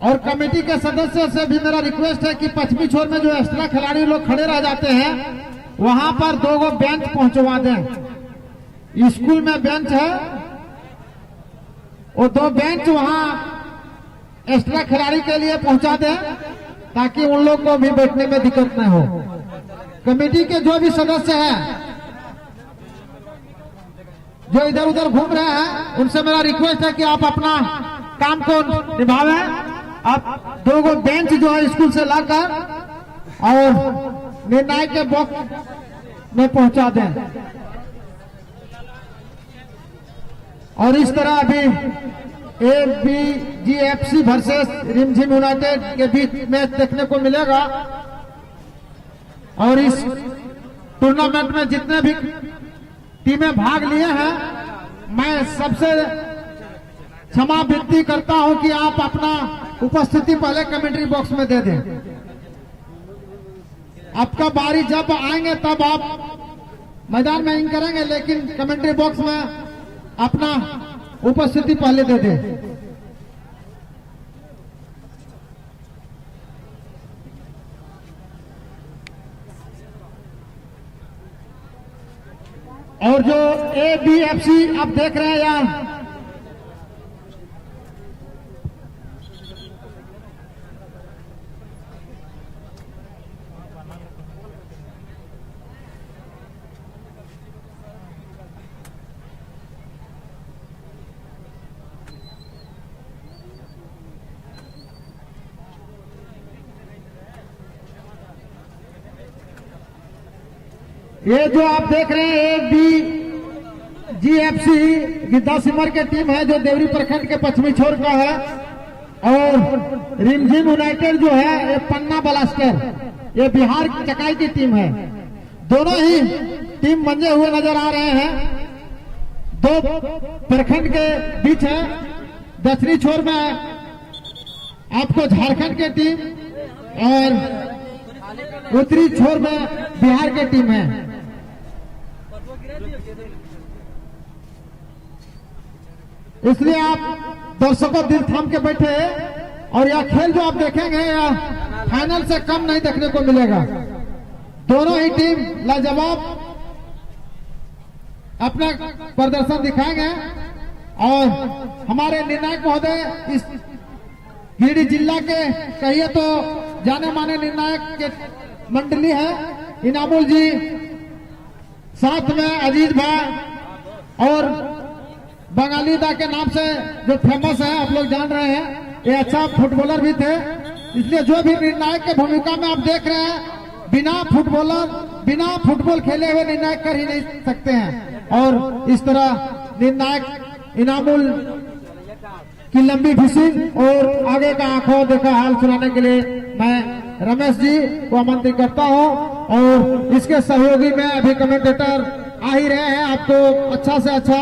और कमेटी के सदस्यों से भी मेरा रिक्वेस्ट है कि पश्चिमी छोर में जो एक्स्ट्रा खिलाड़ी लोग खड़े रह जाते हैं वहां पर 2 बेंच पहुंचवा दें। स्कूल में बेंच है, वो 2 बेंच वहां एक्स्ट्रा खिलाड़ी के लिए पहुंचा दें ताकि उन लोग को भी बैठने में दिक्कत न हो। कमेटी के जो भी सदस्य हैं जो इधर उधर घूम रहे हैं उनसे मेरा रिक्वेस्ट है कि आप अपना काम को निभावें। आप 2 बेंच जो है स्कूल से लाकर और निर्णायक के बॉक्स में पहुंचा दें। और इस तरह अभी ABGFC वर्सेस रिमझिम यूनाइटेड के बीच मैच देखने को मिलेगा। और इस टूर्नामेंट में जितने भी टीमें भाग लिए हैं मैं सबसे क्षमा विनती करता हूं कि आप अपना उपस्थिति पहले कमेंट्री बॉक्स में दे दें। आपका बारी जब आएंगे तब आप मैदान में इन करेंगे, लेकिन कमेंट्री बॉक्स में अपना उपस्थिति पहले दे दें। और जो ABFC आप देख रहे हैं यार, ये जो आप देख रहे हैं ABGFC गिद्दा सिमर की टीम है जो देवरी प्रखंड के पश्चिमी छोर का है। और रिमझिम यूनाइटेड जो है ये पन्ना ब्लास्टर ये बिहार चकाई की टीम है। दोनों ही टीम बंजे हुए नजर आ रहे हैं। 2 प्रखंड के बीच है। दक्षिणी छोर में आपको झारखंड की टीम और उत्तरी छोर में बिहार की टीम है। इसलिए आप दर्शकों दिल थाम के बैठे और यह खेल जो आप देखेंगे यह फाइनल से कम नहीं देखने को मिलेगा। दोनों ही टीम लाजवाब अपना प्रदर्शन दिखाएंगे। और हमारे निर्णायक महोदय इस गिरिडीह जिला के कहिए तो जाने माने निर्णायक के मंडली है। इनामुल जी, साथ में अजीज भाई और बंगाली दा के नाम से जो फेमस है आप लोग जान रहे हैं, ये अच्छा फुटबॉलर भी थे। इसलिए जो भी निर्णायक के भूमिका में आप देख रहे हैं, बिना फुटबॉल खेले हुए निर्णायक कर ही नहीं सकते हैं। और इस तरह निर्णायक इनामुल की लंबी फिशिंग और आगे का आंखों देखा हाल सुनाने के लिए मैं रमेश जी को आमंत्रित करता हूं। और इसके सहयोगी में अभी कमेंटेटर आ ही रहे हैं। आपको अच्छा से अच्छा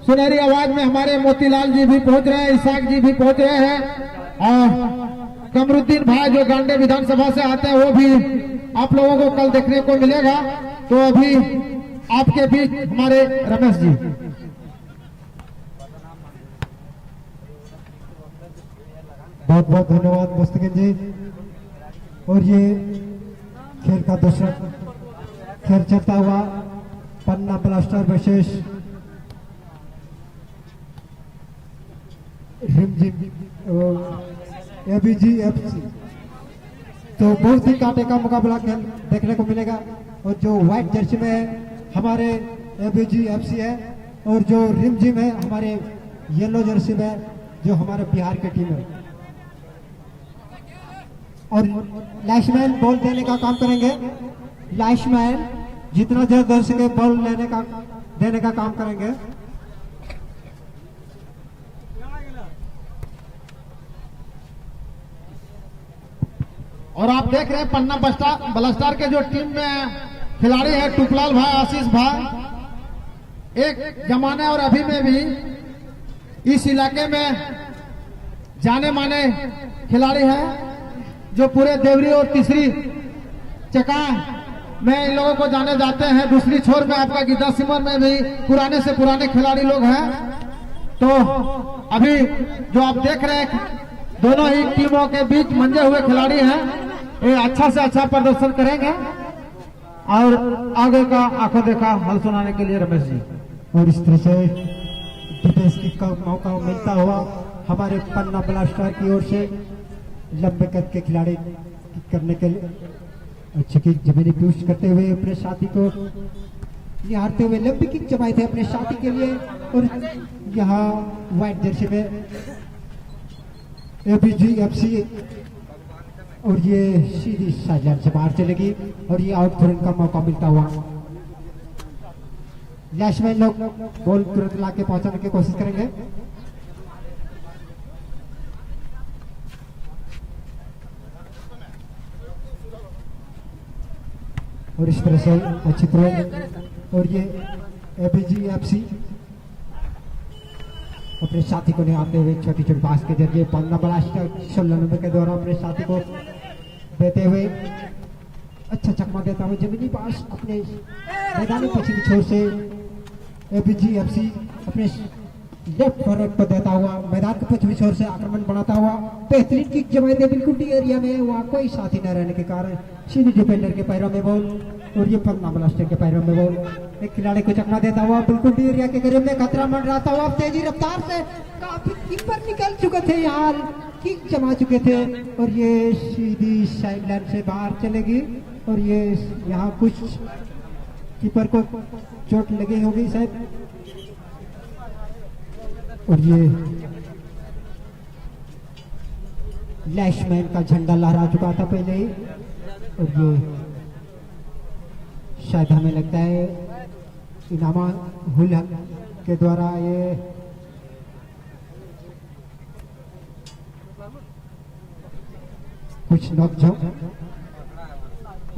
सुनहरी आवाज में हमारे मोतीलाल जी भी पहुंच रहे हैं, इसाक जी भी पहुंच रहे हैं और कमरुद्दीन भाई जो गांडे विधानसभा से आते हैं वो भी आप लोगों को कल देखने को मिलेगा। तो अभी आपके बीच हमारे रमेश जी। बहुत बहुत धन्यवाद मुस्तकिन जी। और ये खेल का दूसरा खेल चलता हुआ पन्ना ब्लास्टर विशेष ABGFC, तो बहुत ही कांटे का मुकाबला खेल देखने को मिलेगा। और जो व्हाइट जर्सी में है हमारे ABGFC है और जो रिमझिम है हमारे येलो जर्सी में जो हमारे बिहार की टीम है। और लाइशमैन बॉल देने का काम करेंगे। लाइशमैन जितना जल्द हो सके बॉल देने का काम करेंगे। और आप देख रहे हैं पन्ना ब्लास्टर के जो टीम में खिलाड़ी है टुकलाल भाई, आशीष भाई, एक जमाने और अभी में भी इस इलाके में जाने माने खिलाड़ी हैं जो पूरे देवरी और तीसरी चका में इन लोगों को जाने जाते हैं। दूसरी छोर में आपका गिद्दा सिमर में भी पुराने से पुराने खिलाड़ी लोग हैं। तो अभी जो आप देख रहे हैं दोनों ही टीमों के बीच मंजे हुए खिलाड़ी हैं, ये अच्छा से अच्छा प्रदर्शन करेंगे। और आगे का आंखों देखा हल सुनाने के लिए रमेश जी। और इस तरह से डिफेंस किक का मौका मिलता हुआ हमारे पन्ना ब्लास्टर की ओर से लंबे कद के खिलाड़ी किक करने के लिए अच्छी किक जमीनी पुश करते हुए अपने साथी को निहारते हुए लंबी किक जमाए थे अपने साथी के लिए। और यहाँ व्हाइट जर्सी में एबीजी एफसी और ये सीधी साइडलाइन से बाहर चलेगी और ये आउट थ्रोइंग का मौका मिलता हुआ लैशमैन लोग बॉल तुरंत लाके पहुंचाने की कोशिश करेंगे। और इस तरह से अच्छी तरह और ये एबीजी एफसी अपने साथी को निहारते हुए छोटी छोटी पास के जरिए पन्ना ब्लास्टर 16 नंबर के द्वारा अपने साथी को देते हुए अच्छा चकमा देता हुआ जमीनी पास अपने मैदानी पश्चिमी छोर से एबीजी एफसी अपने लेफ्ट फॉरवर्ड को देता हुआ मैदान के पश्चिमी छोर से आक्रमण बनाता हुआ बेहतरीन किक जमाए थे बिल्कुल डी एरिया में। वहाँ कोई साथी न रहने के कारण सीधी डिफेंडर के पैरों में बॉल और ये पन्ना ब्लास्टर के पैरों में बॉल। एक खिलाड़ी को चकमा देता हुआ बिल्कुल डी एरिया के करीब में खतरा मंडराता हुआ तेजी रफ्तार से काफी कीपर निकल चुके थे यार, किक जमा चुके थे और ये सीधी साइडलाइन से बाहर चलेगी। और ये यहाँ कुछ कीपर को चोट लगी होगी शायद। और ये लैशमैन का झंडा लहरा चुका था पहले ही और ये शायद हमें लगता है इनामा हुल के द्वारा ये कुछ नोकझोंक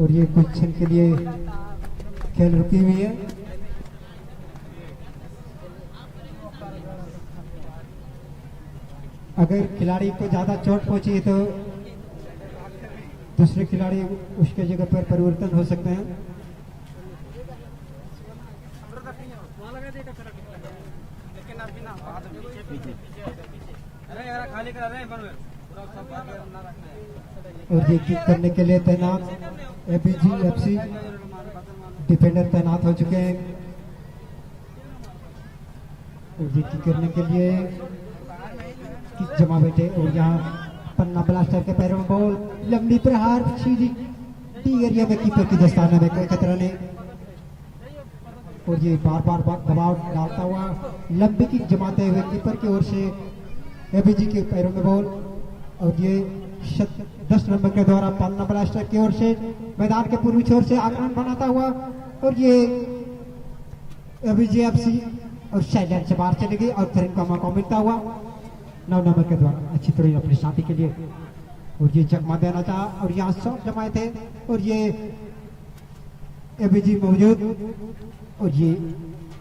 और ये कुछ क्षण के लिए खेल रुकी हुई है। अगर खिलाड़ी को ज्यादा चोट पहुंची है तो दूसरे खिलाड़ी उसके जगह पर परिवर्तन हो सकते हैं। और ये किक करने के लिए तैनात एबीजी एफसी डिफेंडर तैनात हो चुके हैं और ये किक करने के लिए किक जमा बैठे। और यहाँ पन्ना ब्लास्टर के पैरों में बॉल लंबी प्रहार सीधी डी एरिया में कीपर की दस्ताना में कोई खतरा नहीं। और ये बार बार दबाव डालता हुआ लंबी किक जमाते हुए कीपर की ओर से एबीजी के पैरों में बॉल। और ये 10 नंबर के द्वारा पन्ना ब्लास्टर की ओर से मैदान के पूर्वी छोर से आक्रमण बनाता हुआ और ये एबीजी एफसी और साइडलाइन से बाहर चलेगी और थ्रोइंग का मौका मिलता हुआ 9 नंबर के द्वारा अच्छी तरह अपने साथी के लिए। और ये चकमा देना चाहा और यहाँ शॉट जमाए थे और ये एबीजी मौजूद और ये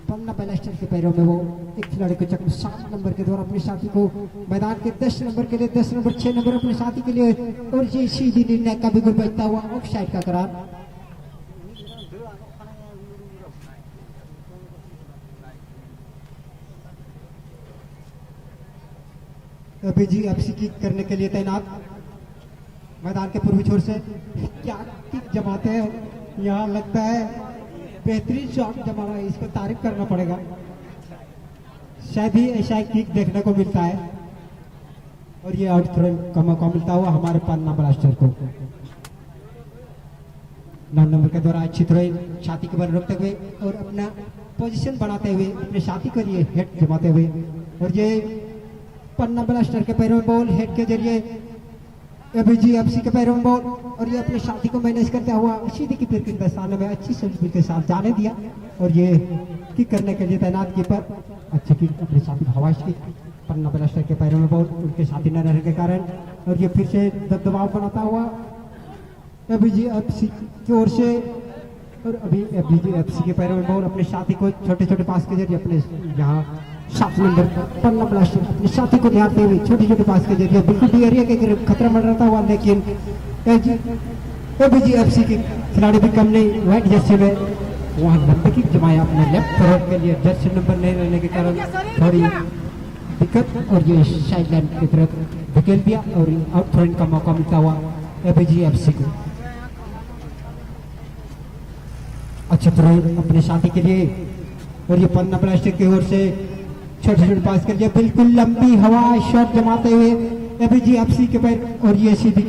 पन्ना ब्लास्टर के पैरों में वो एक खिलाड़ी को चकमा 7 नंबर के द्वारा अपने साथी को मैदान के 10 नंबर के लिए 10 नंबर 6 नंबर अपने साथी के लिए। और ये सीधी निर्णय का बिल्कुल बचता हुआ ऑफसाइड का करार। एबीजी एफसी किक करने के लिए तैनात मैदान के पूर्वी छोर से क्या किक जमाते हैं। यहाँ लगता है बेहतरीन शॉट जमा रहा है, इसको तारीफ करना पड़ेगा। शायद ही ऐसा किक देखने को मिलता है। और ये आउट थ्रो का मौका मिलता हुआ हमारे पन्ना ब्लास्टर को 9 नंबर के द्वारा अच्छी तरह छाती के बल रखते हुए और अपना पोजीशन बनाते हुए अपने साथी के लिए हेड जमाते हुए। और ये पन्ना ब्लास्टर के पैरों में बॉल हेड के जरिए एबीजी एफसी के पैरों में बॉल और ये अपने साथी को मैनेज करता हुआ सीधी की फिर दस्ताने में अच्छी सजबी के साथ जाने दिया। और ये किक करने के लिए तैनात कीपर अच्छी किक अपने साथी हवाई की पन्ना ब्लास्टर के पैरों में बॉल उनके साथी न रहने के कारण। और ये फिर से दबदबाव बनाता हुआ एबीजी एफसी की ओर से और अभी एबीजी एफसी के पैरों में बॉल अपने साथी को छोटे छोटे पास के जरिए अपने यहाँ 7 नंबर पन्ना ब्लास्टर अपने साथी को ध्यानते हुए छोटे छोटे पास के जरिए बिल्कुल डी एरिया के करीब खतरा मंडराता हुआ। लेकिन एबीजी एफसी के खिलाड़ी भी कम नहीं व्हाइट जर्सी में वहाँ लंबी किक जमाया अपने लेफ्ट फॉरवर्ड के लिए जर्सी नंबर नहीं रहने के कारण थोड़ी दिक्कत और ये साइडलाइन की तरफ धकेल दिया और आउट थ्रोइंग का मौका मिलता हुआ ABGFC को। अच्छा थ्रो अपने साथी के लिए और ये पन्ना ब्लास्टर की ओर से छोटे छोटे पास कर दिया, बिल्कुल लंबी हवा शॉट जमाते हुए ABGFC के पैर और ये सीधी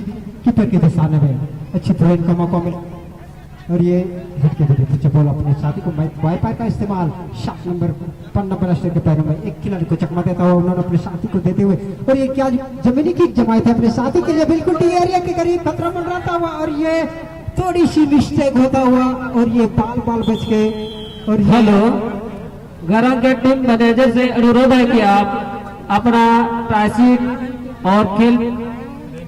कीपर के दिशाने में अच्छी थ्रोइंग का मौका मिला और ये हिट के जरिए पीछे बॉल अपने साथी को वाइपर का इस्तेमाल 7 नंबर पन्ना ब्लास्टर के पैरों में एक खिलाड़ी को चकमा देता हुआ उन्होंने अपने साथी को देते हुए और ये क्या जमीनी किक जमाए थे अपने साथी के लिए, बिल्कुल टी एरिया के करीब खतरा मंडराता हुआ और ये थोड़ी सी मिस्टेक होता हुआ और ये बाल बच गए। और हेलो, गरम के टीम मैनेजर से अनुरोध है कि आप अपना टाइसीट और खेल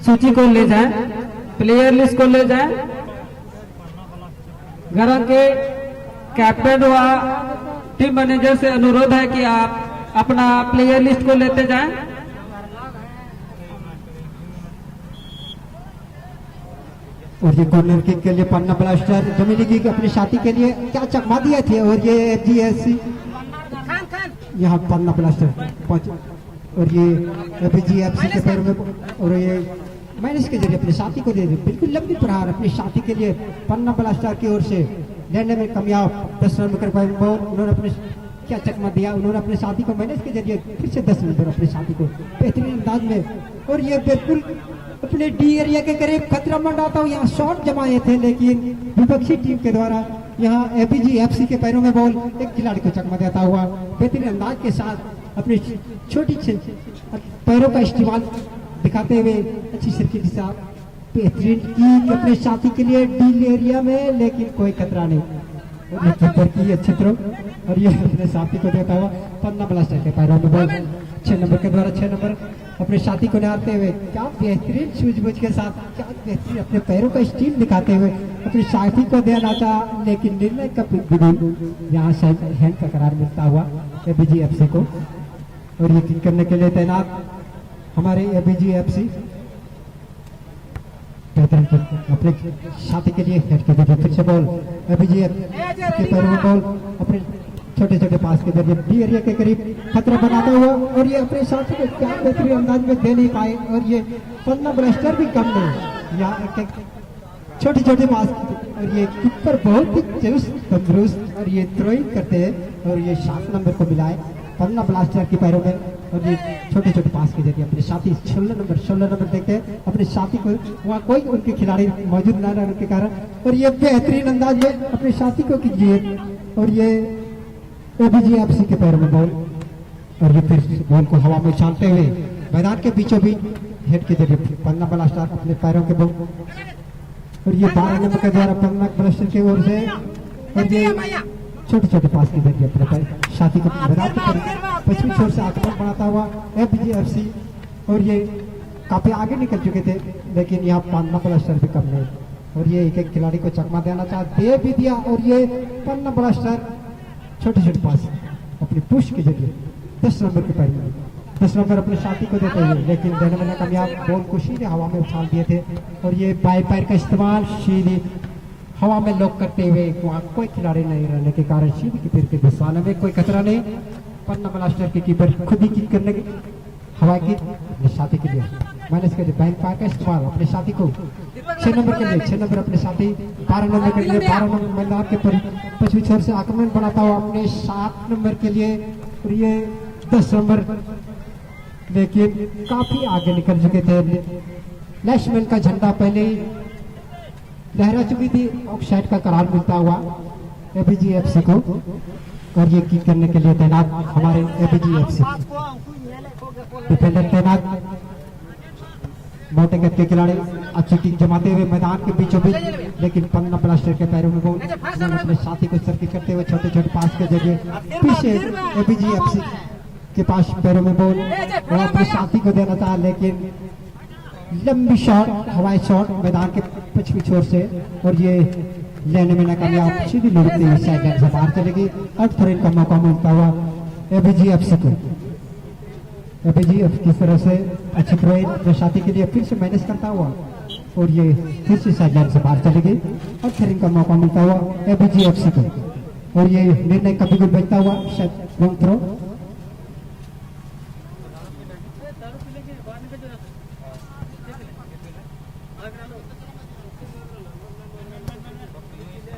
सूची को ले जाएं, प्लेयर लिस्ट को ले जाएं। गरम के कैप्टन व टीम मैनेजर से अनुरोध है कि आप अपना प्लेयर लिस्ट को लेते जाएं। और ये कॉर्नर किक के लिए पन्ना ब्लास्टर जमीनी किक अपने साथी के लिए क्या चकमा दिए थे और ये ABGFC यहाँ पन्ना ब्लास्टर और ये ABGFC के पैरों में और ये माइनस के जरिए अपने साथी को दे दे, बिल्कुल लंबी प्रहार अपने साथी के लिए पन्ना ब्लास्टर की ओर से लेने में कामयाब 10 रन कर पाए बॉल। उन्होंने अपने क्या चकमा दिया, उन्होंने अपने साथी को माइनस के जरिए फिर से 10 रन पर अपने साथी को बेहतरीन अंदाज में और ये बिल्कुल अपने डी एरिया के करीब खतरा मंडाता हुआ यहाँ शॉट जमाए थे, लेकिन विपक्षी टीम के द्वारा यहाँ ABGFC के पैरों में बॉल एक खिलाड़ी को चकमा देता हुआ बेहतरीन अंदाज के साथ अपने छोटी पैरों का इस्तेमाल दिखाते हुए अच्छी सर्किट के साथ बेहतरीन की अपने साथी के लिए डी एरिया में, लेकिन कोई खतरा नहीं और ये कीपर की अच्छी तरह और ये अपने साथी को देता हुआ पन्ना ब्लास्टर के पैरों में बॉल 6 नंबर के द्वारा 6 नंबर अपने साथी को निहारते हुए क्या बेहतरीन सूझबूझ के साथ क्या बेहतरीन अपने पैरों का स्टील दिखाते हुए अपने साथी को देना चाहा, लेकिन निर्णय का बिल्कुल यहाँ से हैंड का करार मिलता हुआ ABGFC को और ये किक करने के लिए तैनात हमारे ABGFC बेहतरीन किक अपने साथी के लिए हेड के जरिए फिर से बॉल ABGFC के पैरों में बॉल अपने छोटे छोटे पास के जरिए डी एरिया के करीब खतरा बनाता हुआ और ये अपने साथी को क्या बेहतरीन अंदाज में दे नहीं पाए और ये पन्ना ब्लास्टर भी कम नहीं यहाँ छोटे छोटे पास और ये कीपर बहुत ही चुस्त तंदुरुस्त और ये थ्रोइंग करते हैं और ये 7 नंबर को मिलाए पन्ना ब्लास्टर के पैरों में और ये छोटे छोटे पास के जरिए अपने साथी 16 नंबर देखते हैं अपने साथी को, वहाँ कोई उनके खिलाड़ी मौजूद न रहने के कारण और ये बेहतरीन अंदाज में अपने साथी को कीजिए और ये ABGFC के पैरों में बॉल और ये फिर बॉल को हवा में उछालते हुए मैदान के बीचों बीच हेड के जरिए पन्ना ब्लास्टर अपने पैरों के बॉल और ये 12 नंबर के द्वारा पन्ना ब्लास्टर की ओर से और ये छोटे छोटे पास के जरिए अपने साथी को मैदान के पश्चिमी छोर से आक्रमण बनाता हुआ ABGFC और ये काफी आगे निकल चुके थे, लेकिन यहाँ पन्ना ब्लास्टर भी कम नहीं और ये एक एक खिलाड़ी को चकमा देना चाह दे भी दिया और ये पन्ना ब्लास्टर छोटे छोटे पास अपनी पुश के जरिए 10 नंबर के पैर में 10 नंबर अपने साथी को देते हुए, लेकिन देने में कामयाब बॉल को सीधे हवा में उछाल दिए थे और ये बाई पैर का इस्तेमाल सीधे हवा में लॉक करते हुए वहाँ कोई खिलाड़ी नहीं रहने के कारण सीधे कीपर के दिशाने में कोई खतरा नहीं। पन्ना ब्लास्टर के कीपर खुद ही किक करने की हवा की अपने साथी के लिए माइनस के बैंक पैर का इस्तेमाल अपने साथी को 6 नंबर के लिए 6 नंबर अपने साथी 12 नंबर के लिए 12 नंबर मैदान के पश्चिमी छोर से आक्रमण बनाता हुआ अपने 7 नंबर के लिए और ये 10 नंबर, लेकिन काफी आगे निकल चुके थे। लैशमैन का झंडा पहले ही लहरा चुकी थी, ऑफसाइड का करार मिलता हुआ ABGFC को और ये किक करने के लिए तैनात हमारे ABGFC डिफेंडर तैनात मोटे कद के खिलाड़ी अच्छी किक जमाते हुए मैदान के बीचों बीच, लेकिन पन्ना ब्लास्टर के पैरों में बॉल अपने साथी को सर्किट करते हुए छोटे छोटे पास के जरिए पीछे ABGFC के पास पैरों में बॉल और अपने साथी को देना था, लेकिन लंबी शॉट हवाई शॉट मैदान के पश्चिमी छोर से और ये लेने में नाकामयाब सीधी लुढ़कती हुई साइड से बाहर चलेगी। अर्थ थ्रोइंग का मौका मिलता हुआ ABGFC को। ABGFC की तरफ से अच्छी थ्रोइंग अपने साथी के लिए फिर से मैनेज करता हुआ और ये फिर से साइड से बाहर चलेगी। अर्थ थ्रोइंग का मौका मिलता हुआ ABGFC को और ये निर्णय कभी भी बचता हुआ लॉन्ग थ्रो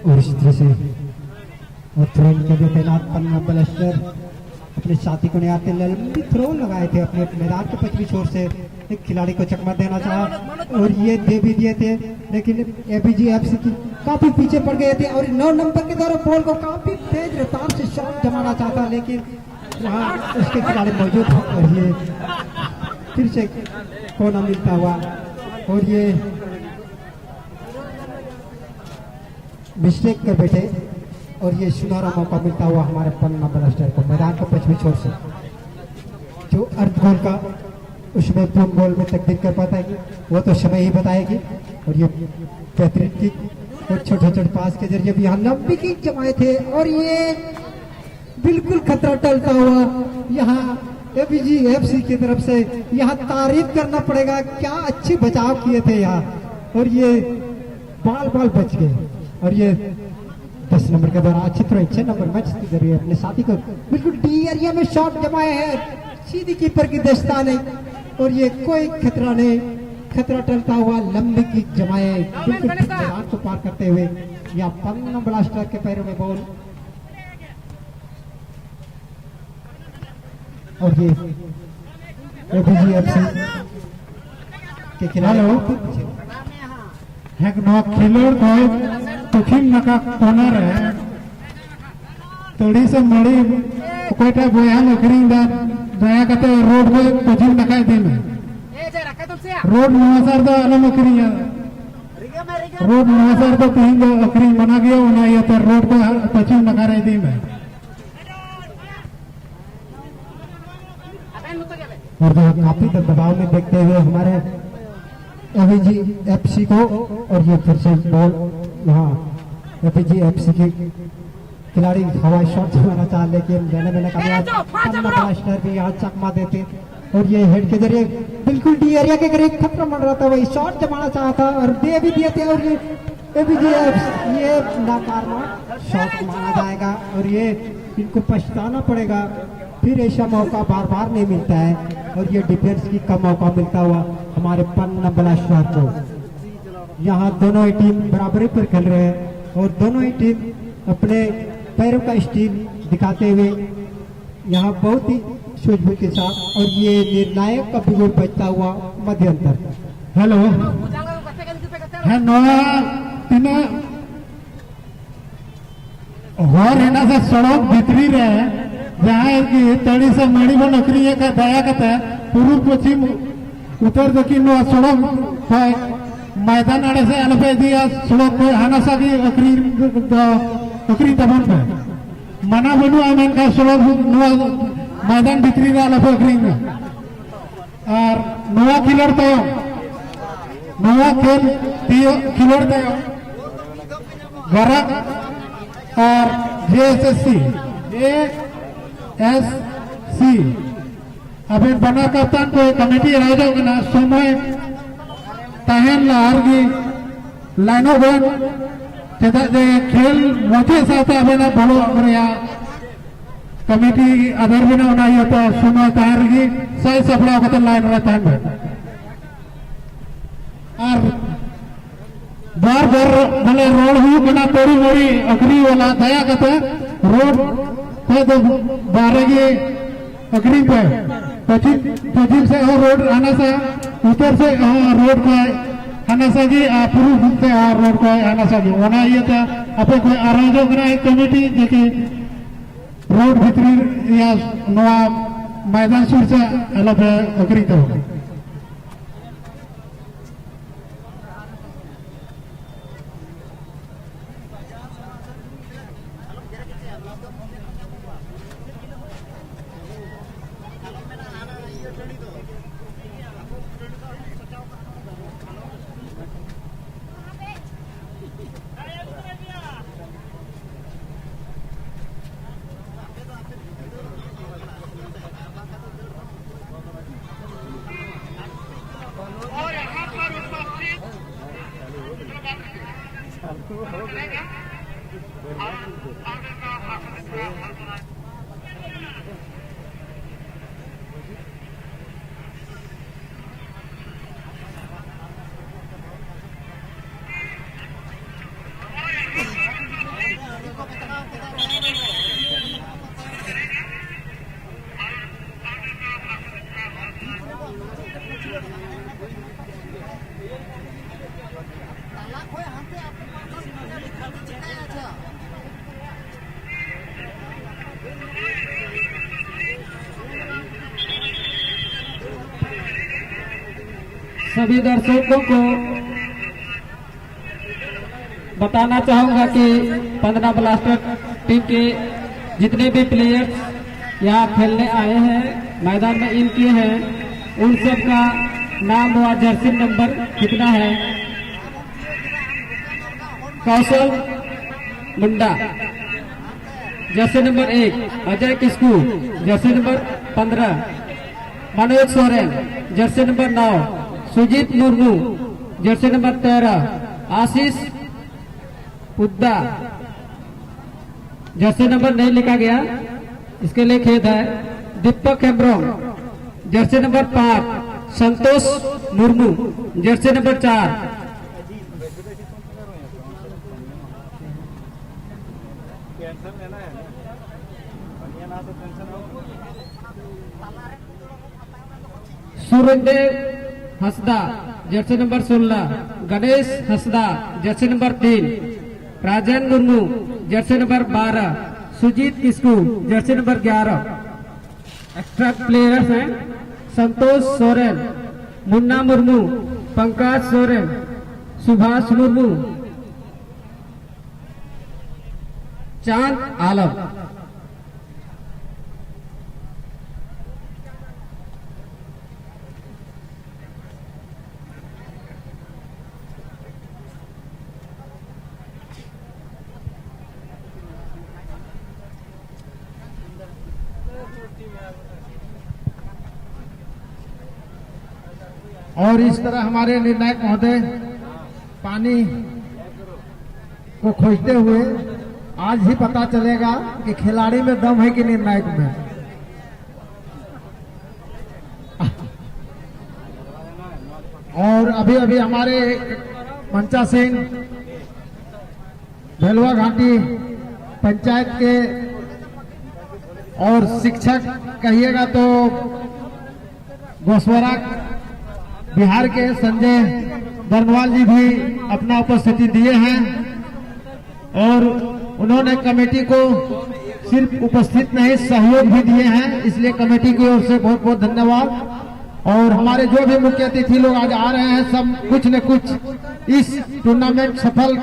और इस तरह से और थ्रो के लिए तैनात पन्ना ब्लास्टर अपने साथी को निहारते लंबी थ्रो लगाए थे अपने मैदान के पश्चिमी छोर से एक खिलाड़ी को चकमा देना चाहा और ये दे भी दिए थे, लेकिन एबीजीएफसी की काफी पीछे पड़ गए थे और 9 नंबर के द्वारा बॉल को काफी तेज रफ्तार से शॉट जमाना चाहता, लेकिन वहाँ उसके खिलाड़ी मौजूद थे और ये फिर से कोना मिलता हुआ और ये मिस्टेक कर बैठे और ये सुनहरा मौका मिलता हुआ हमारे पन्ना ब्लास्टर को मैदान के पश्चिमी छोर से जो अर्ध गोल का उसमें पूर्ण गोल में तब्दील कर पाता है वो तो समय ही बताएगी। और ये बेहतरीन किक और छोटे छोटे पास के जरिए भी यहाँ लंबी किक जमाए थे और ये बिल्कुल खतरा टलता हुआ यहाँ एबीजीएफसी की तरफ से यहाँ तारीफ करना पड़ेगा, क्या अच्छी बचाव किए थे यहाँ और ये बाल बाल बच गए और ये 10 नंबर के द्वारा अच्छी तरह 6 नंबर मैच के जरिए अपने साथी को बिल्कुल डी एरिया में शॉट जमाए हैं, सीधी कीपर की दस्ता नहीं और ये कोई खतरा नहीं, खतरा टलता हुआ लंबी किक जमाए बिल्कुल मैदान को पार करते हुए या पन्ना ब्लास्टर के पैरों में बॉल और ये एबीजीएफसी के खिलाड़ी एक नौ खिलोड़ को पश्चिम नका कोनर है तोड़ी से मड़ी कोईटा बोया नकरिंग दा दया कते रोड को पश्चिम नका दिन रोड नवासर दा अलम अकरिंग रोड नवासर तो तीन दो अकरिंग बना गया उना ये तो रोड को पश्चिम नका रे दिन और जो काफी दबाव में देखते हुए हमारे एबीजीएफसी को और ये फिर से बॉल यहाँ एबीजीएफसी की खिलाड़ी हवाई शॉट जमाना चाह लेकिन लेने में कामयाब पन्ना ब्लास्टर भी यहाँ चकमा देते और ये हेड के जरिए बिल्कुल डी एरिया के करीब खतरा बन रहा था, वही शॉट जमाना चाहा था और दे भी दिए थे और ये एबीजीएफसी ये नाकारा शॉट माना जाएगा और ये इनको पछताना पड़ेगा, फिर ऐसा मौका बार बार नहीं मिलता है और ये डिफेंस की कम मौका मिलता हुआ हमारे पन्ना ब्लास्टर को। यहाँ दोनों ही टीम बराबरी पर खेल रहे हैं और दोनों ही टीम अपने पैरों का स्टील दिखाते हुए यहाँ बहुत ही सूझबूझ के साथ और ये निर्णायक का बिगुल बचता हुआ मध्य अंतर। हेलो है नोआ तीना और है ना सड़क भीतरी रहे जहाँ की तड़ी से मड़ी बन नकरी का दया कता पूर्व पश्चिम उत्तर दक्षिण सड़क मैदान आड़े से अलपे दिया सड़क को हानासा की अकरी तबन पे मना बनू आमेन का सड़क मैदान भीतरी रे अलपे अकरी और नवा खिलड़ तो नवा खेल खिलड़ तो गरक और जेएसएससी एससी अभी बना कप्तान को कमेटी राजा ना समय तहन लार की लाइनों बन चेता जे खेल मोचे साथ अभी ना बोलो अमरिया कमेटी आधार बिना होना ये तो समय तहन की सही सपड़ा कत लाइन रहता है और बार बार भले रोड हुई बना तोड़ी मोड़ी अकरी वाला दया कत रोड तो 12 की अग्री पे पश्चिम से और रोड आना सा उत्तर से रोड को आना सा जी पूर्व से रोड को आना सा जी वना ये था अपने कोई आराधो करा एक कमेटी जेकी रोड भीतरी या नवा मैदान सुर से अलग अग्री तो सभी दर्शकों को बताना चाहूंगा कि पंदना ब्लास्टर टीम के जितने भी प्लेयर्स यहाँ खेलने आए हैं, मैदान में इन किए हैं, उन सब का नाम व जर्सी नंबर कितना है। Kaushal Munda jersey number 1, Ajay Kisku jersey number 15, Manoj Soren jersey number 9, Sujit Murmu jersey number 13, Ashish Pudda jersey number नहीं लिखा गया, इसके लिए खेद है। Deepak Hembram jersey number 5, Santosh Murmu jersey number 4, Surendra Hansda jersey number 16, Ganesh Hansda jersey number 3, Rajan Murmu jersey number 12, Sujit Kisku jersey number 11। Extra players हैं संतोष सोरेन, मुन्ना मुर्मू, पंकज सोरेन, सुभाष मुर्मू, चांद आलम। और इस तरह हमारे निर्णायक महोदय पानी को खोजते हुए आज ही पता चलेगा कि खिलाड़ी में दम है कि निर्णायक में। और अभी अभी हमारे मंचा सिंह भेलवा घाटी पंचायत के और शिक्षक कहिएगा तो गोस्वरा बिहार के संजय बरनवाल जी भी अपना उपस्थिति दिए हैं और उन्होंने कमेटी को सिर्फ उपस्थित नहीं सहयोग भी दिए हैं, इसलिए कमेटी की ओर से बहुत बहुत धन्यवाद। और हमारे जो भी मुख्य अतिथि लोग आज आ रहे हैं सब कुछ न कुछ इस टूर्नामेंट सफल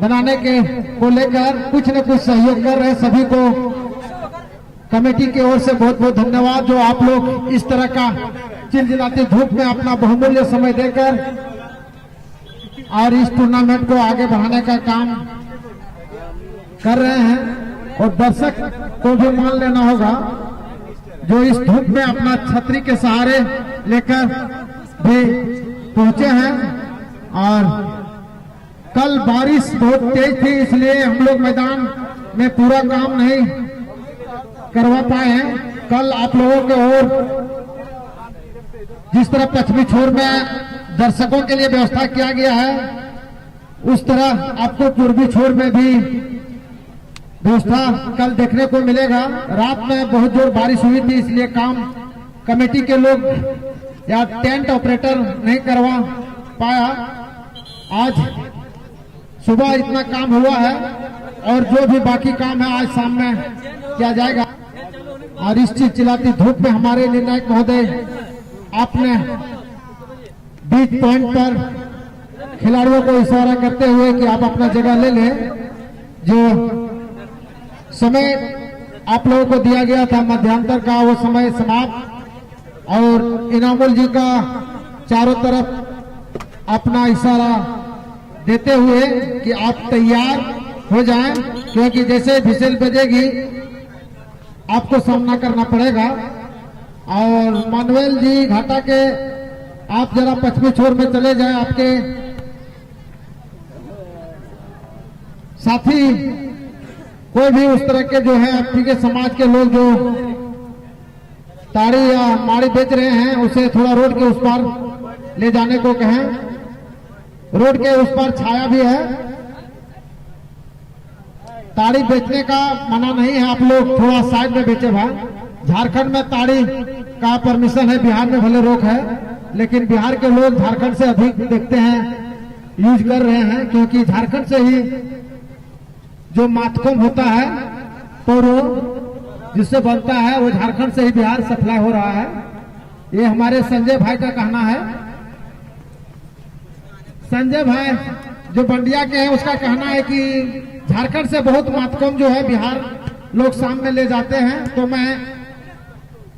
बनाने के को लेकर कुछ न कुछ सहयोग कर रहे हैं। सभी को कमेटी की ओर से बहुत बहुत धन्यवाद जो आप लोग इस तरह का चिलचिलाती धूप में अपना बहुमूल्य समय देकर और इस टूर्नामेंट को आगे बढ़ाने का काम कर रहे हैं। और दर्शक को भी मान लेना होगा जो इस धूप में अपना छतरी के सहारे लेकर भी पहुंचे हैं। और कल बारिश बहुत तेज थी इसलिए हम लोग मैदान में पूरा काम नहीं करवा पाए हैं। कल आप लोगों के ओर जिस तरह पश्चिमी छोर में दर्शकों के लिए व्यवस्था किया गया है उस तरह आपको पूर्वी छोर में भी व्यवस्था कल देखने को मिलेगा। रात में बहुत जोर बारिश हुई थी इसलिए काम कमेटी के लोग या टेंट ऑपरेटर नहीं करवा पाया। आज सुबह इतना काम हुआ है और जो भी बाकी काम है आज शाम में किया जाएगा। और इस चिलचिलाती धूप में हमारे निर्णायक महोदय आपने बीच पॉइंट पर खिलाड़ियों को इशारा करते हुए कि आप अपना जगह ले लें। जो समय आप लोगों को दिया गया था मध्यांतर का वो समय समाप्त। और इनामुल जी का चारों तरफ अपना इशारा देते हुए कि आप तैयार हो जाएं क्योंकि जैसे विसेल बजेगी आपको सामना करना पड़ेगा। और मानवेल जी घाटा के आप जरा पश्चिमी छोर में चले जाएं। आपके साथी कोई भी उस तरह के जो है आपके समाज के लोग जो ताड़ी या माड़ी बेच रहे हैं उसे थोड़ा रोड के उस पार ले जाने को कहें। रोड के उस पार छाया भी है, ताड़ी बेचने का मना नहीं है, आप लोग थोड़ा साइड में बेचे भाई। झारखंड में ताड़ी का परमिशन है, बिहार में भले रोक है लेकिन बिहार के लोग झारखंड से अधिक देखते हैं, यूज कर रहे हैं, क्योंकि झारखंड से ही जो मातकोम होता है तो जिससे बनता है वो झारखंड से ही बिहार सप्लाई हो रहा है। ये हमारे संजय भाई का कहना है। संजय भाई जो बंडिया के हैं उसका कहना है कि झारखंड से बहुत मातकोम जो है बिहार लोग शाम में ले जाते हैं। तो मैं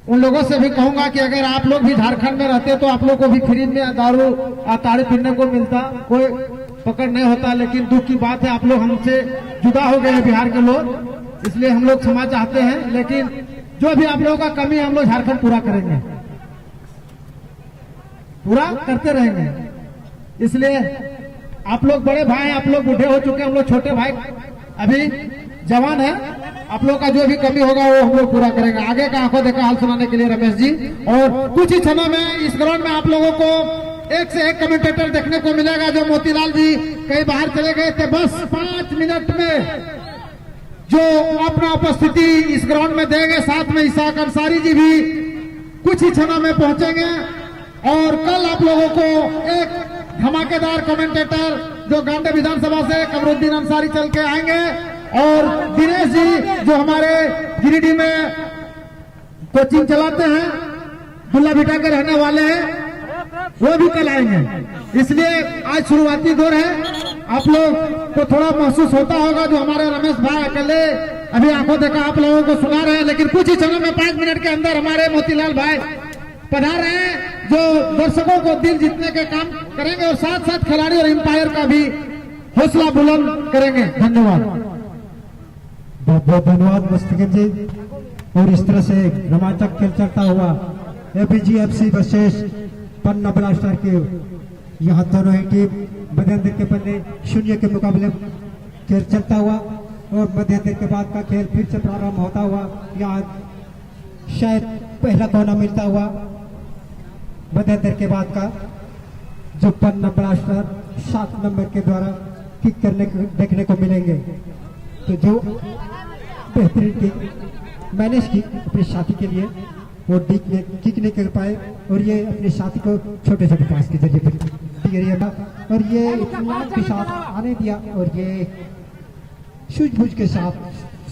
उन लोगों से भी कहूंगा कि अगर आप लोग भी झारखंड में रहते तो आप लोग को भी फ्री में दारू ताड़ी पीने को मिलता, कोई पकड़ नहीं होता। लेकिन दुख की बात है आप लोग हमसे जुदा हो गए हैं बिहार के लोग, इसलिए हम लोग क्षमा चाहते हैं। लेकिन जो भी आप लोगों का कमी है हम लोग झारखंड पूरा करेंगे, पूरा करते रहेंगे। इसलिए आप लोग बड़े भाई, आप लोग बूढ़े हो चुके हैं, हम लोग छोटे भाई अभी जवान है, आप लोग का जो भी कमी होगा वो हम लोग पूरा करेंगे। आगे का आंखों देखा हाल सुनाने के लिए रमेश जी, और कुछ ही क्षणों में इस ग्राउंड में आप लोगों को एक से एक कमेंटेटर देखने को मिलेगा। जो मोतीलाल जी कहीं बाहर चले गए थे, बस 5 मिनट में जो अपना उपस्थिति इस ग्राउंड में देंगे। साथ में इसाक अंसारी जी भी कुछ ही क्षणों में पहुंचेंगे। और कल आप लोगों को एक धमाकेदार कमेंटेटर जो गांडे विधानसभा से कमरुद्दीन अंसारी चल के आएंगे, और दिनेश जी जो हमारे गिरिडीह में कोचिंग चलाते हैं, दुल्ला बिटा के रहने वाले हैं, वो भी कल आएंगे। इसलिए आज शुरुआती दौर है, आप लोग को थोड़ा महसूस होता होगा। जो हमारे रमेश भाई अकेले अभी आंखों देखा आप लोगों को सुना रहे हैं, लेकिन कुछ ही क्षणों में 5 मिनट के अंदर हमारे मोतीलाल भाई पधार रहे हैं, जो दर्शकों को दिल जीतने के काम करेंगे और साथ साथ खिलाड़ी और एम्पायर का भी हौसला बुलंद करेंगे। धन्यवाद, बहुत बहुत धन्यवाद मुस्तकिम जी। और इस तरह से रोमांचक खेल चलता हुआ ABGFC वर्सेस पन्ना ब्लास्टर के यहाँ दोनों ही टीम मध्यांतर के पन्ने 0 के मुकाबले खेल चलता हुआ, और मध्यांतर के बाद का खेल फिर से प्रारंभ होता हुआ। यहाँ शायद पहला कोना मिलता हुआ मध्यांतर के बाद का, जो पन्ना ब्लास्टर 7 नंबर के द्वारा किक करने देखने को मिलेंगे। तो जो बेहतरीन किक मैनेज की अपने साथी के लिए, वो किक नहीं कर पाए, और ये अपने साथी को छोटे छोटे पास के जरिए और ये इत्मीनान के साथ आने दिया, और ये सूझबूझ के साथ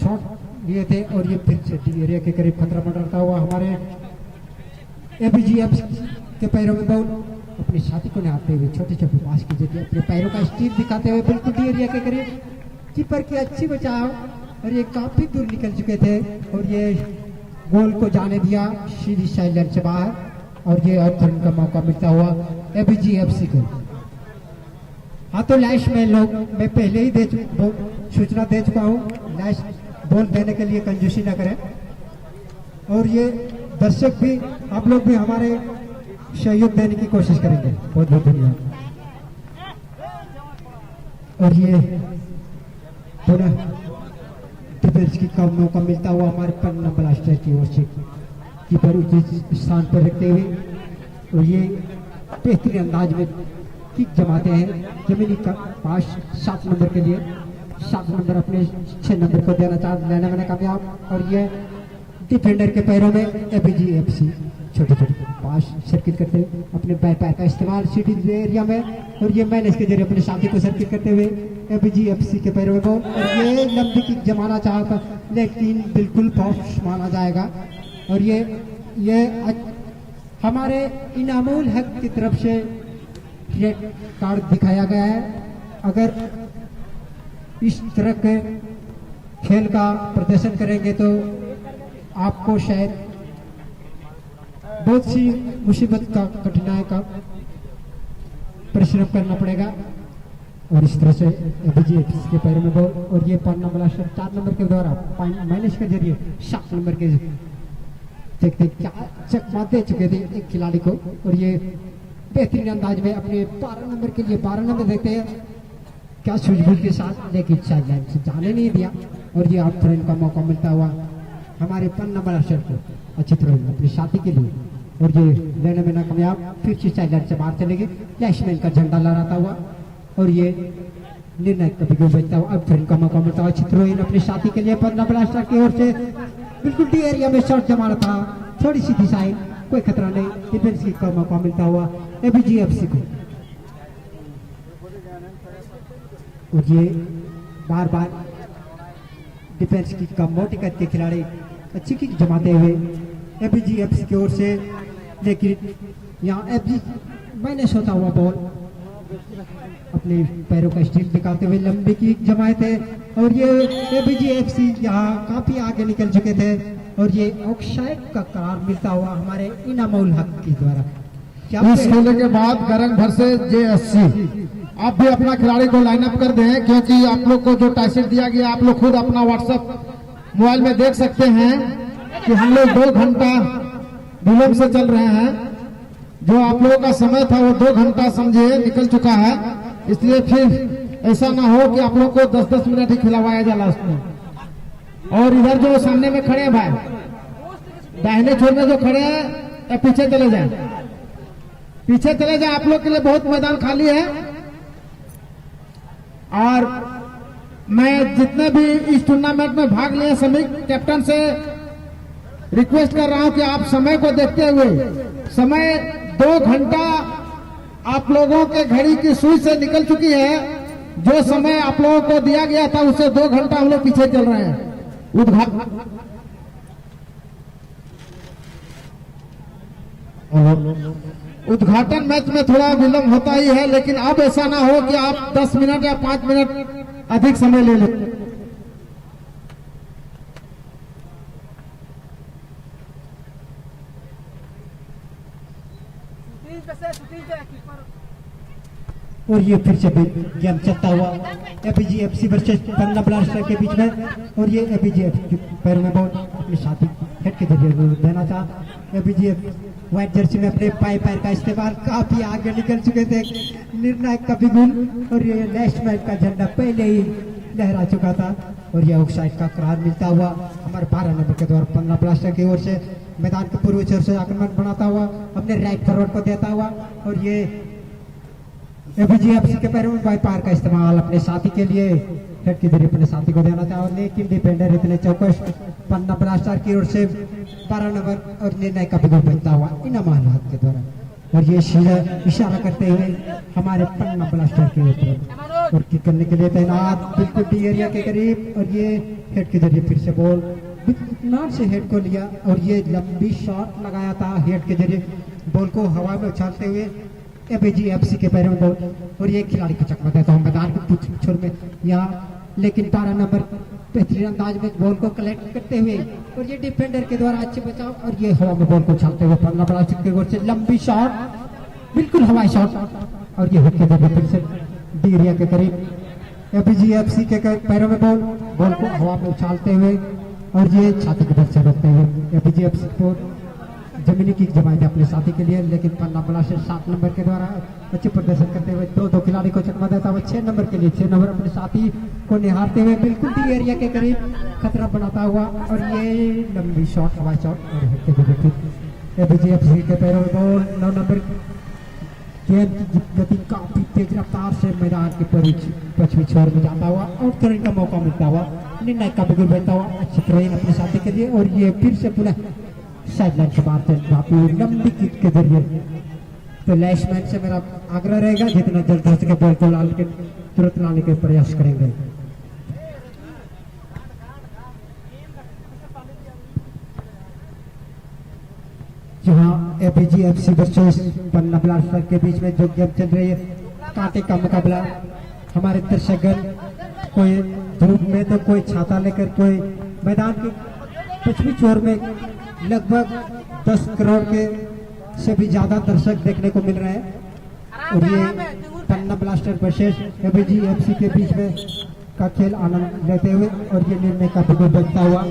शॉट लिए थे। और ये फिर से डी एरिया के करीब खतरा मंडराता हुआ हमारे ABGFC के पैरों में बॉल अपने साथी को निहारते हुए छोटे छोटे पास की जरिए अपने पैरों का स्टील दिखाते हुए बिल्कुल डी एरिया के करीब कीपर की अच्छी बचाव, और ये काफी दूर निकल चुके थे, और ये गोल को जाने दिया सीधी साइड से बाहर, और ये और का मौका मिलता हुआ ABGFC को। हाँ, तो लैश में लोग मैं पहले ही सूचना दे चुका हूँ, लैश बॉल देने के लिए कंजूसी न करें। और ये दर्शक भी, आप लोग भी हमारे सहयोग देने की कोशिश करेंगे। बहुत बहुत धन्यवाद। और ये पुनः डिफेंस की कम मौका मिलता हुआ हमारे पन्ना ब्लास्टर की ओर से कीपर उचित स्थान पर रखते हुए, और ये बेहतरीन अंदाज में किक जमाते हैं जमीनी का पास 7 नंबर के लिए। 7 नंबर अपने 6 नंबर को लेने में कामयाब, और ये डिफेंडर के पैरों में ABGFC छोटे छोटे पास सर्किट करते हुए अपने बाएं पैर का इस्तेमाल सीधी एरिया में, और ये मैनेज के जरिए अपने साथी को सर्किट करते हुए ABGFC के पैरों में बॉल, और ये लंबी किक जमाना चाहता, लेकिन बिल्कुल फाउल माना जाएगा। और ये हमारे इनामुल हक की तरफ से रेड कार्ड दिखाया गया है। अगर इस तरह के खेल का प्रदर्शन करेंगे तो आपको शायद बहुत सी मुसीबत का, कठिनाई का परिश्रम करना पड़ेगा। और इस तरह से ABGFC के पैरों में बॉल, और ये पन्ना ब्लास्टर 4 नंबर के द्वारा मैनेज के जरिए 7 नंबर के देखते क्या चकमा दे चुके थे एक खिलाड़ी को, और ये बेहतरीन अंदाज में अपने 12 नंबर के लिए 12 नंबर देखते हैं क्या सूझबूझ के साथ, लेकिन साइडलाइन से जाने नहीं दिया। और ये आउट थ्रोइंग का मौका मिलता हुआ हमारे पन्ना ब्लास्टर को अच्छी थ्रोइंग अपनी साथी के लिए, और ये लेने में नाकामयाब, फिर से साइडलाइन से बाहर चले गए। लैशमैन का झंडा लहराता हुआ, और ये निर्णय कभी क्यों बचता हुआ अब थ्रोइंग का मौका मिलता हुआ अच्छी थ्रोइंग अपनी साथी के लिए पन्ना ब्लास्टर की ओर से। बिल्कुल डी एरिया में शॉट जमा था, थोड़ी सी दिशाएं कोई खतरा नहीं, डिफेंस किक का मौका मिलता हुआ एबीजीएफसी को। और ये बार बार डिफेंस किक का मोटी कद के खिलाड़ी अच्छी किक जमाते हुए एबीजीएफसी की ओर से, लेकिन यहाँ एबी माइनस होता हुआ बॉल अपने पैरों का स्टील दिखाते हुए लंबी किक जमाए थे और ये एबीजीएफसी यहाँ काफी आगे निकल चुके थे और ये ऑफसाइड का करार मिलता हुआ हमारे इनामुल हक के द्वारा। इस खेल के बाद गरंग भर से JSC आप भी अपना खिलाड़ी को लाइनअप कर दें, क्योंकि आप लोग को जो टाइटल दिया गया आप लोग खुद अपना व्हाट्सएप मोबाइल में देख सकते हैं कि हम लोग 2 घंटा विलंब से चल रहे हैं। जो आप लोगों का समय था वो 2 घंटा समझिए निकल चुका है, इसलिए फिर ऐसा ना हो कि आप लोग को 10-10 मिनट ही खिलवाया जा लास्ट में। और इधर जो सामने में खड़े हैं भाई, दाहिने छोर में जो खड़े हैं पीछे चले जाएं, पीछे चले जाएं, आप लोग के लिए बहुत मैदान खाली है। और मैं जितने भी इस टूर्नामेंट में भाग लिए सभी कैप्टन से रिक्वेस्ट कर रहा हूं कि आप समय को देखते हुए, समय 2 घंटा आप लोगों के घड़ी की सुई से निकल चुकी है। जो समय आप लोगों को दिया गया था उससे 2 घंटा हम लोग पीछे चल रहे हैं। उद्घाटन मैच में थोड़ा विलंब होता ही है, लेकिन अब ऐसा ना हो कि आप 10 मिनट या 5 मिनट अधिक समय ले लें। और ये फिर से गेम चलता हुआ एबीजीएफसी वर्सेस पन्ना ब्लास्टर के बीच में, और ये एबीजीएफ पैरों में बॉल अपने साथी हेड के जरिए देना था। एबीजीएफ व्हाइट जर्सी में अपने पैर का इस्तेमाल काफी आगे निकल चुके थे, निर्णायक का बिगुल और ये लास्ट मैच का झंडा पहले ही लहरा चुका था। और ये ऑफसाइड का करार मिलता हुआ हमारे 12 नंबर के द्वारा पन्ना ब्लास्टर की ओर से मैदान के पूर्व छोर से आक्रमण बनाता हुआ अपने राइट फॉरवर्ड को देता हुआ, और ये एबीजीएफसी के पैरों में बाई पार का इस्तेमाल अपने साथी के लिए हेड की जरिए अपने साथी को देना था, और लेकिन डिफेंडर इतने चौकस पन्ना ब्लास्टर की ओर से 12 नंबर और निर्णय का बिगुल बनता हुआ इनामुल हक के द्वारा। और ये सीधा इशारा करते हुए हमारे पन्ना ब्लास्टर के ऊपर और किक करने के लिए तैनात बिल्कुल डी एरिया के करीब, और ये हेड के जरिए फिर से बॉल नाम से हेड को लिया और ये लंबी शॉट लगाया था हेड के जरिए बॉल को हवा में उछालते हुए एबीजीएफसी के पैरों में बॉल, और ये खिलाड़ी को चकमा देता हूँ मैदान के छोर में यहाँ, लेकिन 12 नंबर बेहतरीन अंदाज में बॉल को कलेक्ट करते हुए और ये डिफेंडर के द्वारा अच्छे बचाव और ये हवा में बॉल को उछालते हुए पन्ना ब्लास्टर की ओर से लंबी शॉट बिल्कुल हवाई शॉट, और ये हेड के जरिए फिर से डी एरिया के करीब एबीजीएफसी के पैरों में बॉल को हवा में उछालते हुए और ये छाती की तरफ से रोकते हुए एबीजीएफसी को जमीनी किक जमाई थी अपने साथी के लिए, लेकिन पन्ना ब्लास्टर 7 नंबर के द्वारा अच्छे प्रदर्शन करते हुए दो खिलाड़ी को चकमा देता हुआ 6 नंबर के लिए 6 नंबर अपने साथी को निहारते हुए बिल्कुल डी एरिया के करीब खतरा बनाता हुआ, और ये लंबी शॉट हवाई शॉट और एबीजीएफसी के पैरों में बॉल 9 नंबर गेंद की गति काफी तेज रफ्तार से मैदान के पश्चिमी छोर में जाता हुआ आउट करने का मौका मिलता हुआ निर्णय का बिगुल बनता हुआ अच्छी तरह अपने साथी के लिए, और ये फिर से पुनः साइडलाइन के बाहर से काफी लंबी किक के जरिए। तो लैशमैन से मेरा आग्रह रहेगा जितना जल्द हो सके बॉल को तुरंत लाने के प्रयास करेंगे। जहां एबीजीएफसी वर्सेस पन्ना ब्लास्टर के बीच में जो गेम चल रही है, कांटे का मुकाबला। हमारे दर्शकगण कोई धूप में तो कोई छाता लेकर, कोई मैदान के पश्चिमी छोर में लगभग 10 करोड़ के से भी ज्यादा दर्शक देखने को मिल रहे हैं, और ये पन्ना ब्लास्टर वर्सेस एबीजीएफसी के बीच में का खेल आनंद लेते हुए और ये निर्णय का बिगुल बजता हुआ,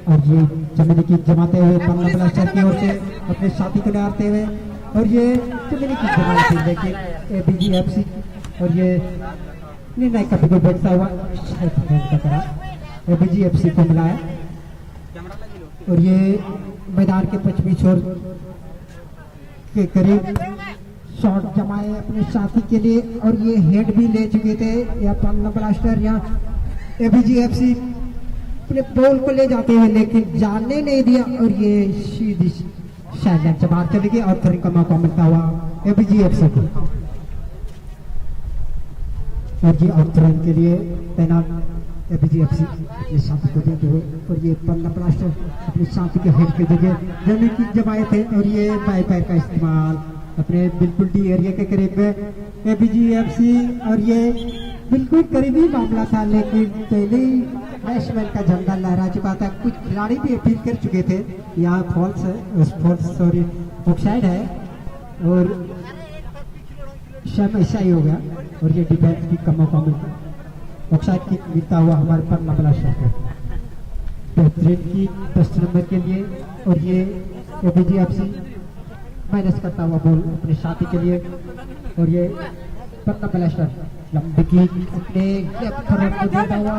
और ये जमीनी किक जमाते हुए पन्ना ब्लास्टर की ओर से अपने साथी को निहारते हुए, और ये जमीनी किक जमाते हुए लेकिन एबीजीएफसी और ये निर्णय का बिगुल बजता हुआ एबीजीएफसी को मिलाया, और ये मैदान के पश्चिमी छोर के करीब शॉट जमाए अपने साथी के लिए, और ये हेड भी ले चुके थे या पन्ना ब्लास्टर या एबीजीएफसी अपने बॉल को ले जाते हुए, लेकिन जाने नहीं दिया और ये सीधी शायद से बाहर चली गई और थ्रोइंग का मौका मिलता हुआ एबीजीएफसी को। और ये और थ्रोइंग के लिए तैनात एबीजीएफसी अपनी साथी को देते हुए, और ये पन्ना ब्लास्टर अपनी साथी के हेड के जगह जमीन की जमाए थे, और ये बाएं पैर का इस्तेमाल अपने बिल्कुल डी एरिया के करीब में एबीजीएफसी, और ये बिल्कुल करीबी मामला था, लेकिन पहले ही बैट्समैन का झंडा लहरा चुका था। कुछ खिलाड़ी भी अपील कर चुके थे यहाँ फॉल्स है, ऑफसाइड है, और शायद ऐसा ही होगा, और ये डिफेंस की कम मौका मिलता ऑफसाइड की मिलता हुआ हमारे पन्ना ब्लास्टर को। बेहतरीन की 10 नंबर के लिए, और ये एबीजीएफसी माइनस करता हुआ बॉल अपने साथी के लिए, और ये पन्ना ब्लास्टर लंबी की अपने लेफ्ट फॉरवर्ड को देता हुआ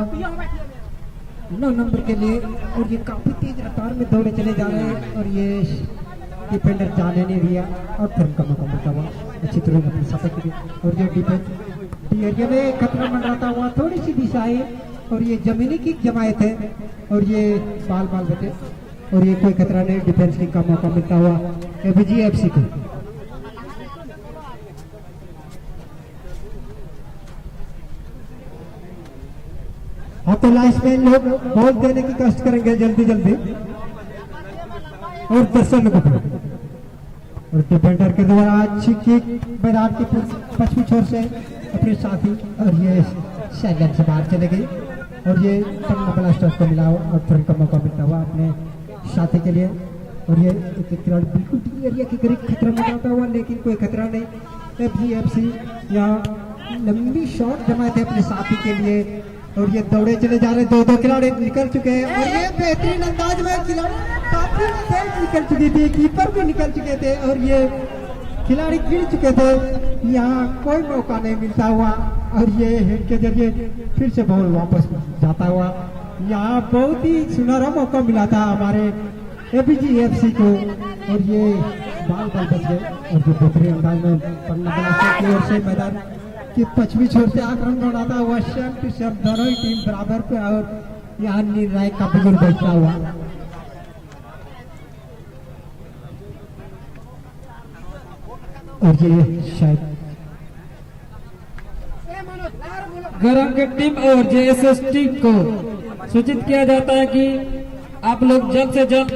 9 नंबर के लिए, और ये काफी तेज रफ्तार में दौड़े चले जा रहे हैं, और ये डिफेंडर जाने नहीं दिया और थ्रोइंग का मौका मिलता हुआ अच्छी तरह अपने साथी के लिए, और ये डिफेंस एरिया में खतरा मंडराता हुआ थोड़ी सी दिशा है, और ये जमीनी किक जमाए थे, और ये बाल बचे, और ये कोई खतरा नहीं, डिफेंस किक का मौका मिलता हुआ एबीजीएफसी को। हाँ, तो लास्ट में लोग बॉल देने की कष्ट करेंगे जल्दी और दर्शन को, और डिफेंडर के द्वारा अच्छी किक मैदान की पश्चिमी छोर से अपने साथी, और ये शैलेंद्र से बाहर चले गई, और ये पन्ना ब्लास्टर को मिला और थ्रोइंग का मौका मिलता हुआ अपने साथी के लिए, और ये एक खिलाड़ी बिल्कुल डी एरिया के करीब खतरा में जाता हुआ, लेकिन कोई खतरा नहीं। एबीजीएफसी यहाँ लंबी शॉट जमाए थे अपने साथी के लिए, और ये दौड़े चले जा रहे, दो खिलाड़ी निकल चुके हैं, और ये बेहतरीन अंदाज में खिलाड़ी काफी तेज निकल चुकी थी, कीपर भी निकल चुके थे, और ये खिलाड़ी गिर चुके थे, यहाँ कोई मौका नहीं मिलता हुआ, और ये हेड के जरिए फिर से बॉल वापस जाता हुआ। यहाँ बहुत ही सुनहरा मौका मिला था हमारे एबीजीएफसी को, और ये बाल बच गए, और जो बेहतरीन अंदाज में पन्ना ब्लास्टर की ओर से मैदान की पश्चिमी छोर से आक्रमण दौड़ाता हुआ शम टू शम दोनों ही टीम बराबर पे, और यहाँ निर्णायक का बिगुल बचता हुआ। और ये शायद गरम के टीम और जेएसएस टीम को सूचित किया जाता है कि आप लोग जल्द से जल्द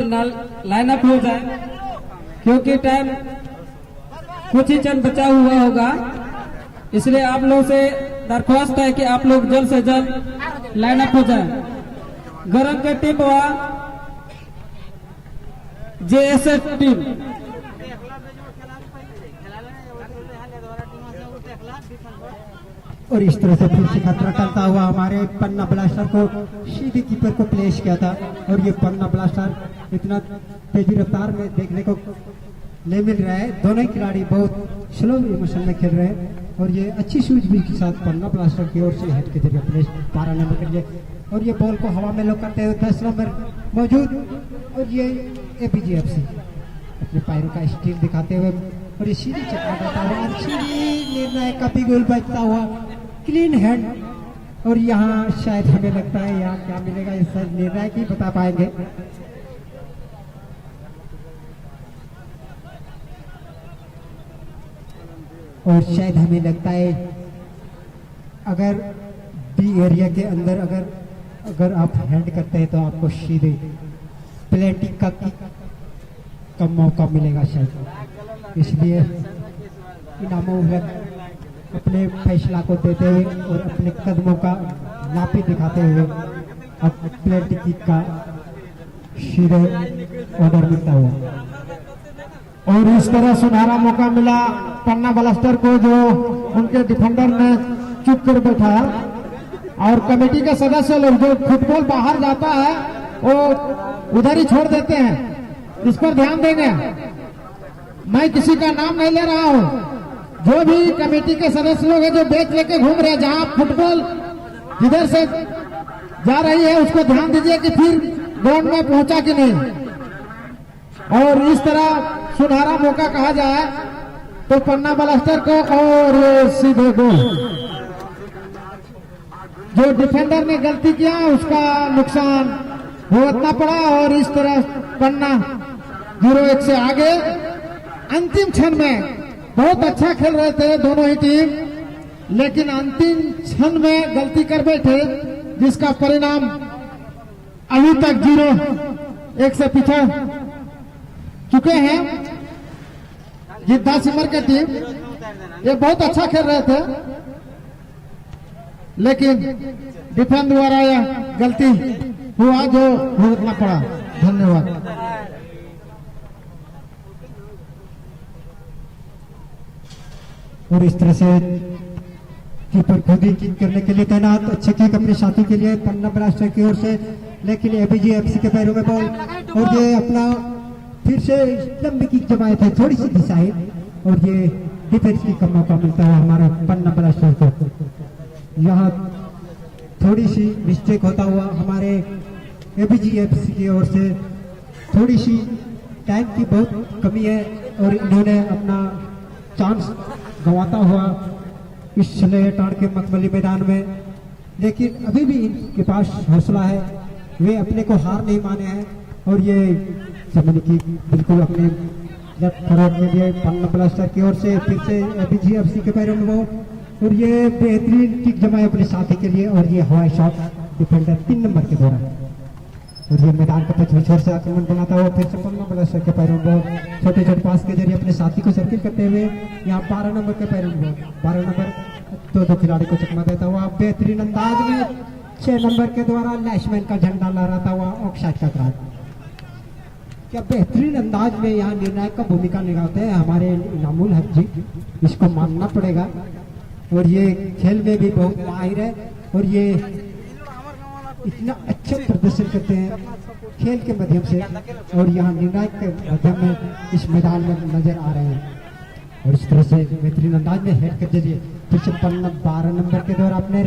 लाइन अप हो जाए, क्योंकि टाइम कुछ ही चंद बचा हुआ होगा, इसलिए आप लोग से दरख्वास्त है कि आप लोग जल्द से जल्द लाइन अप हो जाए। गरम के टीम व जेएसएस टीम और इस तरह से फिर से खतरा टलता हुआ हमारे पन्ना ब्लास्टर को सीधे कीपर को प्लेस किया था, और ये पन्ना ब्लास्टर इतना तेजी रफ्तार में देखने को नहीं मिल रहा है। दोनों ही खिलाड़ी बहुत स्लो इमोशन में खेल रहे हैं, और ये अच्छी सूझबूझ के साथ पन्ना ब्लास्टर की ओर से हेड के जरिए प्लेस 12 नंबर के लिए, और ये बॉल को हवा में लोग करते हुए 10 नंबर मौजूद, और ये एबीजीएफसी अपने पैरों का स्टील दिखाते हुए, और ये सीधी चक्कर देता हुआ सीधी निर्णायक का भी गोल बचता हुआ क्लीन हैंड। और यहाँ शायद हमें लगता है यहाँ क्या मिलेगा इस निर्णायक ही बता पाएंगे। और शायद हमें लगता है अगर बी एरिया के अंदर अगर आप हैंड करते हैं तो आपको सीधे प्लेटी का मौका मिलेगा शायद, इसलिए इनामों अपने फैसला को देते हुए और अपने कदमों का नापी दिखाते हुए अब प्लेटी किक का सीधे ऑर्डर मिलता हुआ। और इस तरह सुनहरा मौका मिला पन्ना ब्लास्टर को, जो उनके डिफेंडर ने चुप कर बैठा, और कमेटी के सदस्य लोग जो फुटबॉल बाहर जाता है वो उधर ही छोड़ देते हैं, इस पर ध्यान देंगे। मैं किसी का नाम नहीं ले रहा हूँ, जो भी कमेटी के सदस्य लोग हैं जो बैच लेके घूम रहे हैं, जहाँ फुटबॉल जिधर से जा रही है उसको ध्यान दीजिए कि फिर ग्राउंड में पहुंचा कि नहीं। और इस तरह सुनहरा मौका कहा जाए तो पन्ना ब्लास्टर को, और ये सीधे गोल। जो डिफेंडर ने गलती किया उसका नुकसान भुगतना पड़ा, और इस तरह पन्ना 0-1 से आगे। अंतिम क्षण में बहुत अच्छा खेल रहे थे दोनों ही टीम, लेकिन अंतिम क्षण में गलती कर बैठे, जिसका परिणाम अभी तक 0-1 से पीछे चुके हैं गिद्दा सिमर की टीम। ये बहुत अच्छा खेल रहे थे, लेकिन डिफेंस द्वारा यह गलती हुआ जो भुगतना पड़ा। धन्यवाद। और इस तरह से कीपर खुद ही किक करने के लिए तैनात, अच्छे किक अपने साथी के लिए पन्ना ब्लास्टर की ओर से, लेकिन एबीजी एफसी के पैरों में बॉल, और ये अपना फिर से लंबी किक जमाए थे थोड़ी सी दिशाएं, और ये डिफेंस की का मौका मिलता है हमारे पन्ना ब्लास्टर को। यहाँ थोड़ी सी मिस्टेक होता हुआ हमारे एबीजी एफसी की ओर से, थोड़ी सी टाइम की बहुत कमी है और इन्होंने अपना चांस गंवाता हुआ इस टाण के मखमली मैदान में। लेकिन अभी भी इनके पास हौसला है, वे अपने को हार नहीं माने हैं, और ये जमीन की बिल्कुल अपने लेफ्ट फॉरवर्ड में दिए पन्ना ब्लास्टर की ओर से, फिर से एबीजी एफसी के पैरों में बॉल, और ये बेहतरीन किक जमाए अपने साथी के लिए, और ये हवाई शॉट डिफेंडर 3 नंबर के द्वारा, और ये मैदान का पश्चिमी छोर से आक्रमण बनाता हुआ फिर से पन्ना ब्लास्टर के पैरों में छोटे छोटे पास के जरिए अपने साथी को सर्किल करते हुए यहाँ 12 नंबर के पैरों में 12 नंबर दो खिलाड़ी को चकमा देता हुआ बेहतरीन अंदाज में 6 नंबर के द्वारा लैशमैन का झंडा लहराता हुआ ऑफसाइड का करार। क्या बेहतरीन अंदाज में यहाँ निर्णायक का भूमिका निभाते हैं हमारे इनामुल हक जी, इसको मानना पड़ेगा। और ये खेल में भी बहुत माहिर है, और ये इतना अच्छा प्रदर्शन करते हैं खेल के माध्यम से, और यहाँ निर्णायक के माध्यम में इस मैदान में नजर आ रहे हैं। और इस तरह से बेहतरीन अंदाज में हेड के जरिए फिर से 12 नंबर के द्वारा अपने